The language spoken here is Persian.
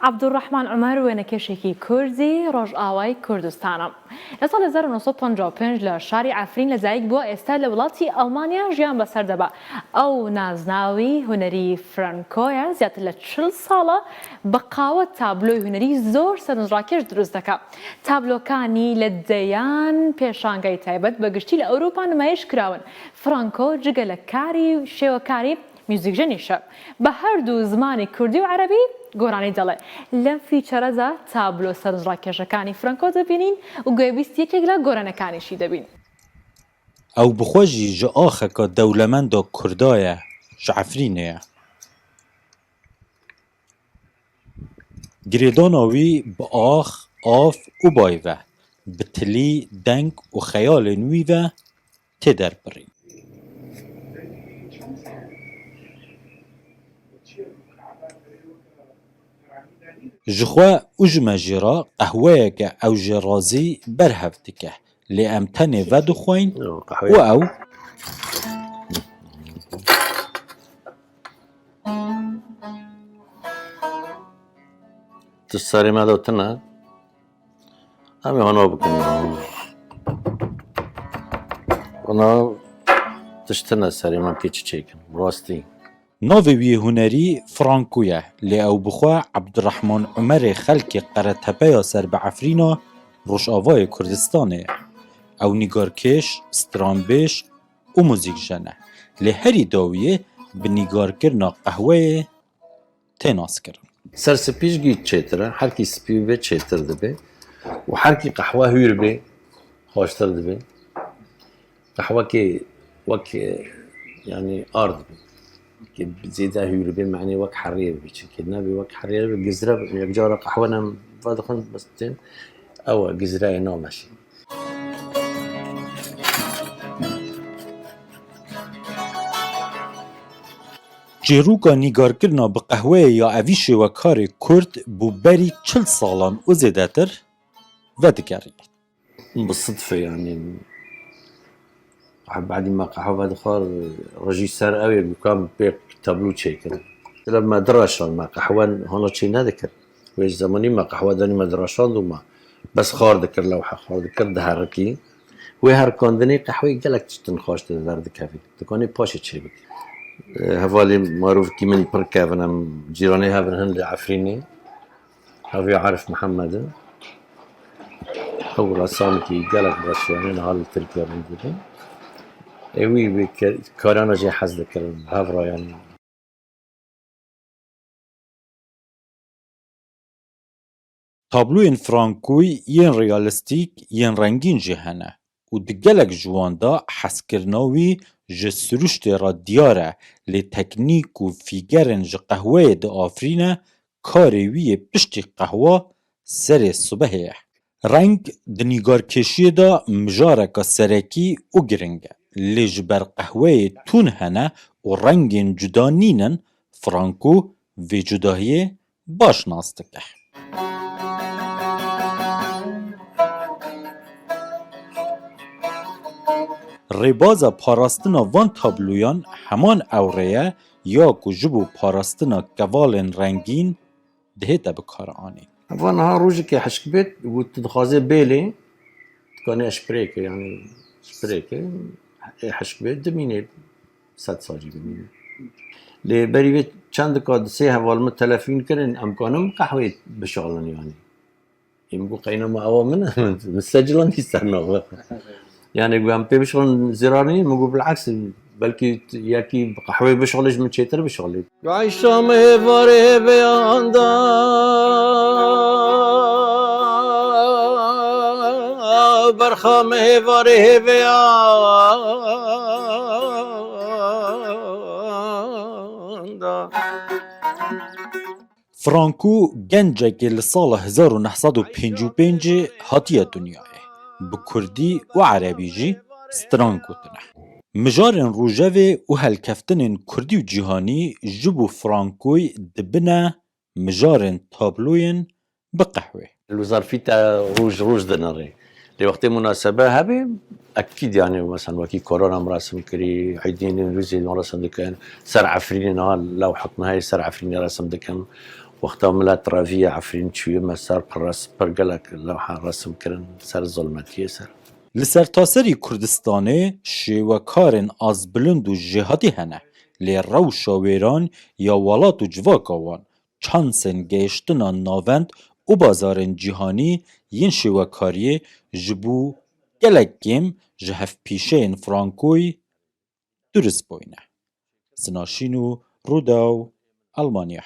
عبدالرحمن عمر وێنەکێشێکی کوردی ڕۆژئاوای کوردستانە. لە ساڵ 1955 لە شاری عەفرین لەدایک بووە، ئێستا لە وڵاتی ئەڵمانیا ژیان بەسەر دەبا. ئەو نازناوی هونەری فرانکۆیە زیاتر لە 40 ساڵە بە قاوە تابلۆی هونەری زۆر سەرنجڕاکێش دروست دەکات. تابلۆکانی لە دەیان پێشانگای تایبەت بەگشتی لە ئەوروپا نمایش کراون. فرانکۆ جگە لە کاری شێوەکاری میوزیکژنیشە بە هەردوو زمانی کوردی و عەرەبی گۆرانی دەڵێ. لەم فیچەرەدا تابلۆ سەرنجڕاکێشەکانی فرانکۆ دەبینین و گوێبیست یەکێک لە گۆرانەکانیشی دەبین. ئەو بخۆژی ji axeka dewlemenda Kurda ye ji Efrînê ye. Girêdana wî bi ax, av û bay ve, bi tilî, deng û xeyalên wî ve tê derpirîn. Ji xwe û ji me jî re qehweyeke ew jê razî berhev dike, lê em tenê vedixweyn û ew تشتري ما لو تنا هم هنا بكون هنا تشتنا سري ما كيتش تشيكن راستي navê wî hunerî Franko ye, lê ew bixwe Abdurrahman Umerê xelkê Qeretepeya ser bi Efrîna Rojavayê Kurdistanê ye. Ew nîgarkêş, stranbêj û muzîkjen e. Lê herî dawiyê bi nîgarkirina qehweyê tê naskirin. سر سبيش جيت تشيترا حركي سبي بيت تشيتر دبي وحركي قهوة هير بي خوشتر دبي قهوة كي وك يعني أرض بي كي بزيدها هير بي معني وك حرير بي كنا بي وك حرير جزرة يجارة قهوة نم فادخن بس تين أو جزرة ينام ماشي Cêrûka nîgarkirina bi qehweyê ya evî şêwekarê Kurd bû berî 40 salan û zêdetir vedigerî. بالصدفة يعني بعد ما قهوة بدخل رجيسر قوي بكام بيك تابلو تشيكن لما دراشان ما قهوة هنا شيء نذكر ويش زماني ما قهوة داني ما دراشان دوما بس خار ذكر لوحة خار ذكر دهركي وهر كاندني قهوة جالك تنخاش تدار ذكافي تكوني باشة شيء بك هفالي معروف كي من بركافنا جيراني هافن هن لعفريني هافي عارف محمد أول أسامي كي جالك بس يعني نهار التركيا من جدًا وی کارانا جه حز دکرم هفرا yani. Tabloyên Frankoî yên realîstîk yên rengîn jî hene û di gelek ji wan de hezkirina wî ji siruştê re diyar e, lê teknîk û fîgerên ji qehweyê diafrîne karê wî yê piştî qehwa serê sibehê ye. Reng di nîgarkêşiyê de mijareka serekî û giring e. Lê ji ber qehweyê tûn hene û rengên cuda nînin, Franko vê cudahiyê baş nas dike. Rêbaza parastina van tabloyan heman ewre ye ya ku ji bo parastina kevalên rengîn dihête bikaranîn. فانا روجك حشك بيت وتدخازي بيلي تكوني اشبريكي يعني شبريكي حشك بيت دميني سات ساجي بميني لي بري بيت چند قاد سي هوال متلفين كرن امكانهم قهوه بشغلن يعني يمكن قينا ما اوامن مستجلن يستنى يعني قام بشغل زرارين مو بالعكس بلكي ياكي قهوه بشغلش من شيتر بشغلي عايشام هفاري بياندا برخام هفاري بياندا Franko gencekê li sala 1955 hatiye dunyayê. Bi Kurdî û Erebî jî stran gotine. Mijarên rojevê û helkeftinên Kurdî û cîhanî ji bo Frankoy dibine mijarên tabloyên bi qehwê. الوظرفية روج دناري لوقت مناسبة هبي أكيد يعني مثلا وكي كورونا مراسم كري عيدين روزي مراسم دكان سر عفرين لو حكنا هاي سر عفرين رسم دكان وقتا ملات رافية عفرين شوية مسار برقلك لوحة رسم كرن سر ظلمتية سر Li sertaserî Kurdistanê şêwekarên azbilind û jihadî hene lê rewşa wêran ya welat û civaka wan çansên gêiştina navend û bazarên cîhanî yên şêwekariyê ji bo gelek kêm ji hevpîşeyên Frankoyî durist bûyne. Sinaşîn û Rûdaw, Almanya.